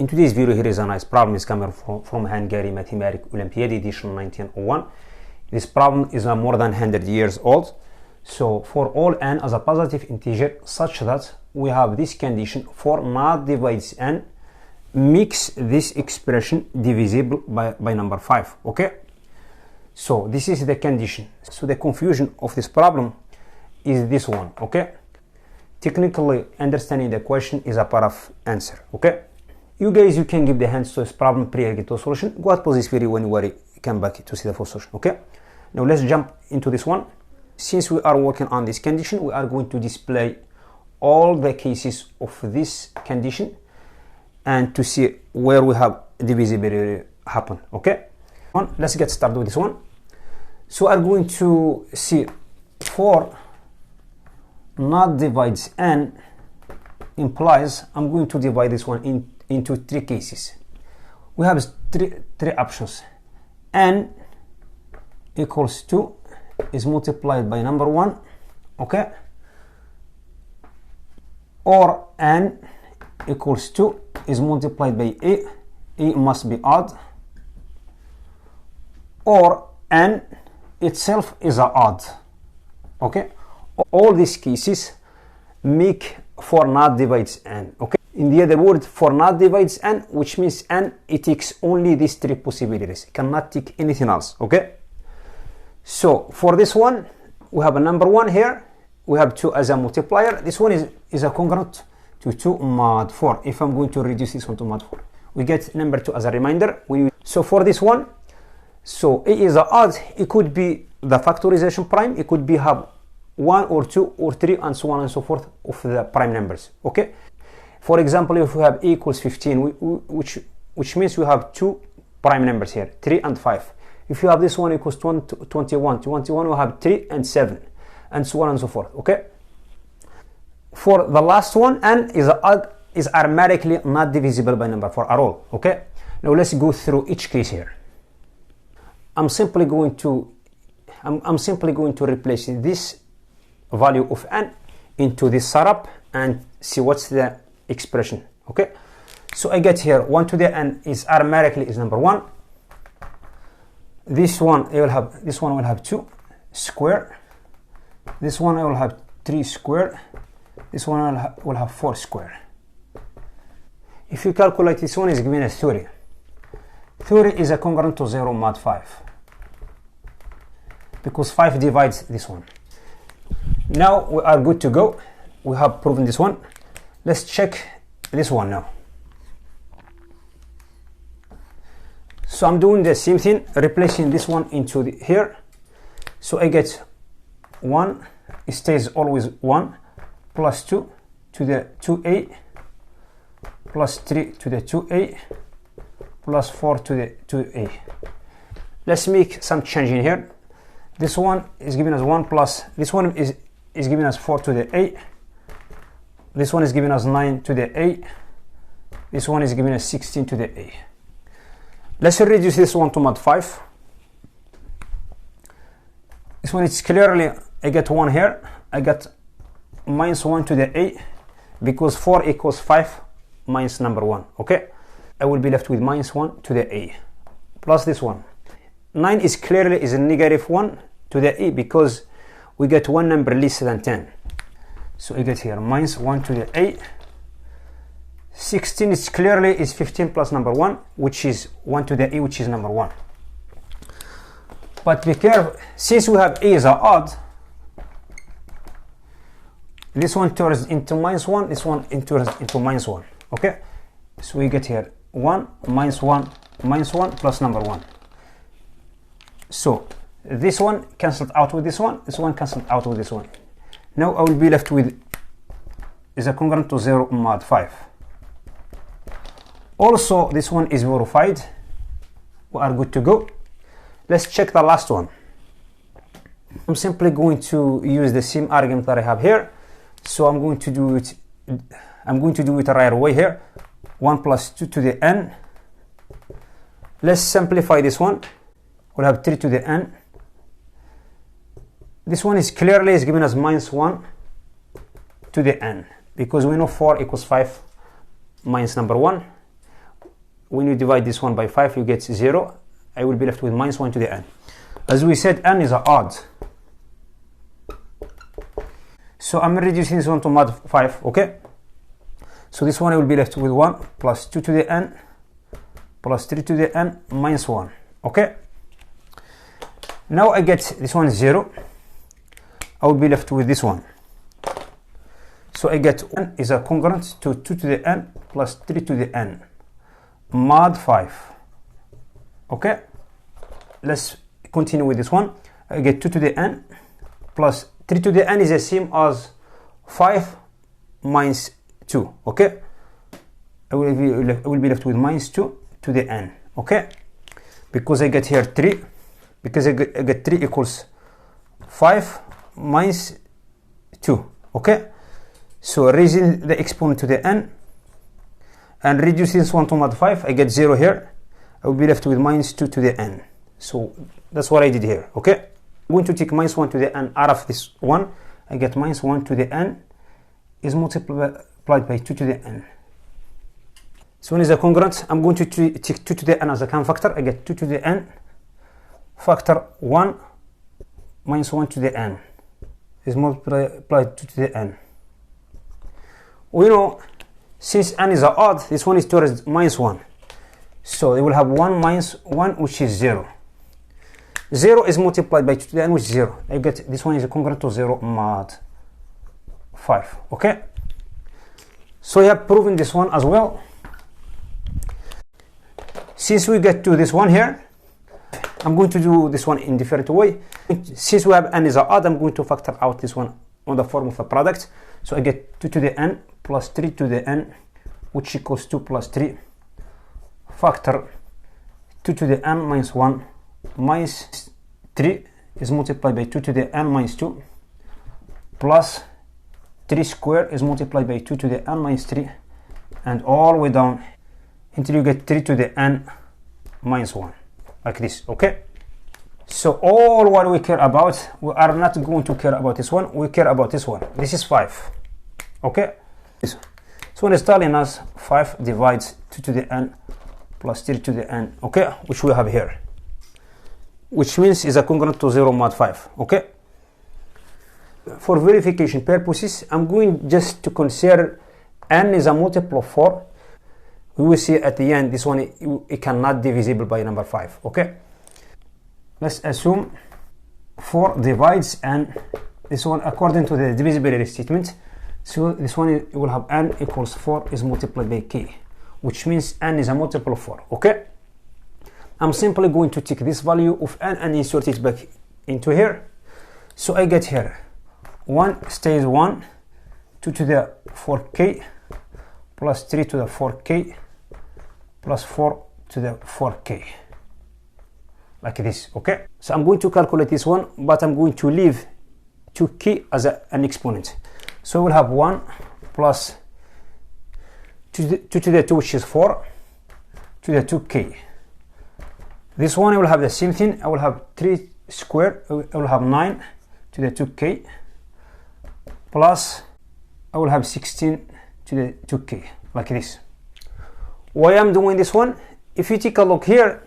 In today's video, here is a nice problem. It's coming from Hungarian Mathematics Olympiad edition 1901. This problem is more than 100 years old. So for all n as a positive integer such that we have this condition for not divides n, makes this expression divisible by number 5. Okay, so this is the condition. So the confusion of this problem is this one. Okay, technically understanding the question is a part of answer. Okay, you guys, you can give the hands to this problem prior to solution. Go ahead, pause this video when you come back to see the full solution. Okay, now let's jump into this one. Since we are working on this condition, we are going to display all the cases of this condition and to see where we have divisibility happen. Okay, let's get started with this one. So I'm going to see for not divides n implies I'm going to divide this one into three cases. We have three options. N equals 2 is multiplied by number 1, okay, or n equals 2 is multiplied by a must be odd, or n itself is a odd. Okay, all these cases make for not divides n. Okay, in the other word, for not divides n, which means n it takes only these three possibilities, it cannot take anything else. Okay, so for this one we have a number 1 here, we have 2 as a multiplier. This one is a congruent to 2 mod 4. If I'm going to reduce this one to mod 4, we get number 2 as a reminder. So for this one, so a is a odd, it could be the factorization prime, it could be have 1 or 2 or 3 and so on and so forth of the prime numbers. Okay, for example, if we have a equals 15, which means we have 2 prime numbers here, 3 and 5. If you have this one equals 21, we have 3 and 7 and so on and so forth. Okay, for the last one, n is arithmetically not divisible by number 4 at all. Okay, now let's go through each case here. I'm simply going to replace this value of n into this setup and see what's the expression. Okay, so I get here 1 to the n is arithmetically is number 1. This one will have 2 square. This one I will have 3 square. This one will have 4 square. If you calculate, this one is given as 30. 30 is a congruent to 0 mod 5 because 5 divides this one. Now we are good to go. We have proven this one. Let's check this one now. So I'm doing the same thing, replacing this one into here. So I get 1, it stays always 1, plus 2 to the 2a, plus 3 to the 2a, plus 4 to the 2a. Let's make some change in here. This one is giving us 1 plus, this one is giving us 4 to the a, this one is giving us 9 to the a, this one is giving us 16 to the a. Let's reduce this one to mod 5. This one is clearly, I get 1 here, I get minus 1 to the a, because 4 equals 5 minus number 1. Okay, I will be left with minus 1 to the a, plus this one. 9 is clearly is a negative 1 to the a, because we get one number less than 10. So I get here minus 1 to the a. 16 is clearly is 15 plus number 1, which is 1 to the a, which is number 1. But be careful, since we have a is a odd, this one turns into minus 1, this one turns into minus 1. Okay, so we get here 1 minus 1 minus 1 plus number 1. So this one cancelled out with this one cancelled out with this one. Now I will be left with is a congruent to 0 mod 5. Also this one is verified, we are good to go. Let's check the last one. I'm simply going to use the same argument that I have here, so I'm going to do it the right way here. 1 plus 2 to the n. Let's simplify this one. We'll have 3 to the n. This one is clearly giving us minus 1 to the n, because we know 4 equals 5 minus number 1. when you divide this one by 5, you get 0. I will be left with minus 1 to the n. As we said, n is an odd. So I'm reducing this one to mod 5, okay? So this one I will be left with 1 plus 2 to the n plus 3 to the n minus 1, okay? Now I get this one 0. I will be left with this one. So I get n is a congruent to 2 to the n plus 3 to the n mod 5, okay? Let's continue with this one. I get 2 to the n plus 3 to the n is the same as 5 minus 2, okay? I will be left with minus 2 to the n, okay? Because I get here 3, because I get 3 equals 5 minus 2, okay? So raising the exponent to the n and reducing this one to mod 5, I get 0 here. I will be left with minus 2 to the n. So that's what I did here, okay? I'm going to take minus 1 to the n out of this one. I get minus 1 to the n is multiplied by 2 to the n. So when is a congruent, I'm going to take 2 to the n as a common factor. I get 2 to the n factor 1 minus 1 to the n is multiplied 2 to the n. We know since n is an odd, this one is towards minus 1. So it will have 1 minus 1, which is 0. 0 is multiplied by 2 to the n, which is 0. I get this one is congruent to 0 mod 5, okay? So I have proven this one as well. Since we get to this one here, I'm going to do this one in different way. Since we have n is an odd, I'm going to factor out this one on the form of a product. So I get 2 to the n plus 3 to the n, which equals 2 plus 3 factor 2 to the n minus 1 minus 3 is multiplied by 2 to the n minus 2 plus 3 squared is multiplied by 2 to the n minus 3 and all the way down until you get 3 to the n minus 1, like this, okay? So all what we care about, we are not going to care about this one, we care about this one. This is 5, okay? So one is telling us 5 divides 2 to the n plus 3 to the n, okay? Which we have here, which means is a congruent to 0 mod 5, okay? For verification purposes, I'm going just to consider n is a multiple of 4. We will see at the end this one it cannot be divisible by number 5, okay? Let's assume 4 divides n, this one according to the divisibility statement. So this one it will have n equals 4 is multiplied by k, which means n is a multiple of 4, okay? I'm simply going to take this value of n and insert it back into here. So I get here 1 stays 1, 2 to the 4k plus 3 to the 4k plus 4 to the 4k, like this, okay? So I'm going to calculate this one, but I'm going to leave 2k as an exponent. So we'll have 1 plus 2 to the 2, which is 4, to the 2k. This one I will have the same thing. I will have 3 squared, I will have 9 to the 2k plus I will have 16 to the 2k, like this. Why I'm doing this one? If you take a look here,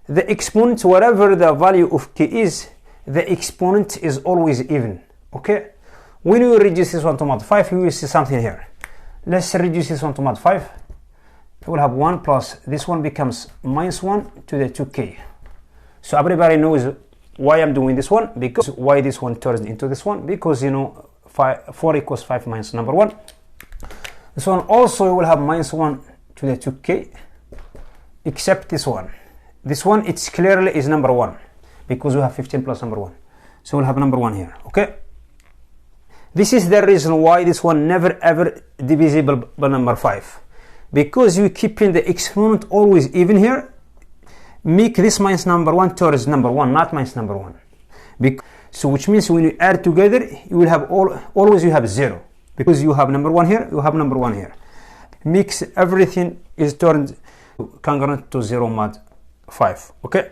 the exponent, whatever the value of k is, the exponent is always even, okay? When we reduce this one to mod 5, we will see something here. Let's reduce this one to mod 5. We will have 1 plus this one becomes minus 1 to the 2k. So everybody knows why I'm doing this one, because why this one turns into this one, because you know 4 equals 5 minus number 1. This one also will have minus 1 to the 2k, except this one. This one, it's clearly is number 1, because we have 15 plus number 1. So we'll have number 1 here, okay? This is the reason why this one never ever divisible by number 5. Because you keeping the exponent always even here, make this minus number 1 towards number 1, not minus number 1. So which means when you add together, you will have always you have 0. Because you have number 1 here, you have number 1 here. Mix everything is turned congruent to 0 mod 5, okay?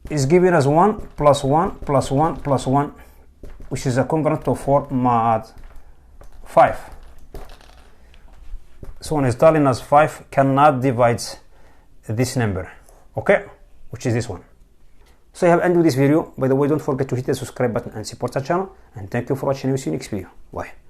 It's giving us 1 plus 1 plus 1 plus 1, which is a congruent to 4 mod 5. So when it's telling us 5 cannot divide this number, okay, which is this one. So I have ended this video. By the way, don't forget to hit the subscribe button and support our channel, and thank you for watching. We see you next video. Bye.